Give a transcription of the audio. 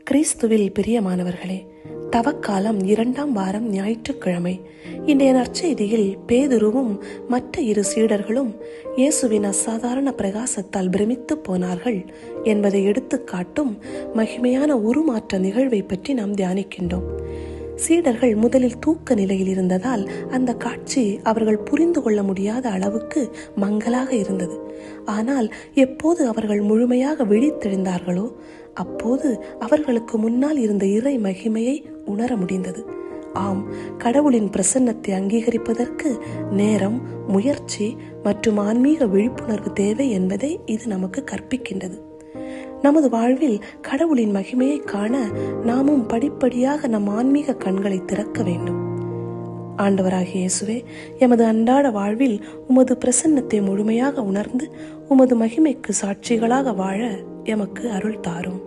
கிறிஸ்துவில் பிரியமானவர்களே, தவக்காலம் 2ஆம் வாரம் ஞாயிற்றுக்கிழமை. இன்றைய நற்செய்தியில் பேதுருவும் மற்ற 2 சீடர்களும் இயேசுவின் அசாதாரண பிரகாசத்தால் பிரமித்து போனார்கள் என்பதை எடுத்துக்காட்டும் மகிமையான உருமாற்ற நிகழ்வை பற்றி நாம் தியானிக்கின்றோம். சீடர்கள் முதலில் தூக்க நிலையில் இருந்ததால் அந்த காட்சி அவர்கள் புரிந்து கொள்ள முடியாத அளவுக்கு மங்கலாக இருந்தது. ஆனால் எப்போது அவர்கள் முழுமையாக விழித்தெழுந்தார்களோ அப்போது அவர்களுக்கு முன்னால் இருந்த இறை மகிமையை உணர முடிந்தது. ஆம், கடவுளின் பிரசன்னத்தை அங்கீகரிப்பதற்கு நேரம், முயற்சி மற்றும் ஆன்மீக விழிப்புணர்வு தேவை என்பதை இது நமக்கு கற்பிக்கின்றது. நமது வாழ்வில் கடவுளின் மகிமையை காண நாமும் படிப்படியாக நம் ஆன்மீக கண்களை திறக்க வேண்டும். ஆண்டவராகிய இயேசுவே, எமது அன்றாட வாழ்வில் உமது பிரசன்னத்தை முழுமையாக உணர்ந்து உமது மகிமைக்கு சாட்சிகளாக வாழ எமக்கு அருள் தாரும்.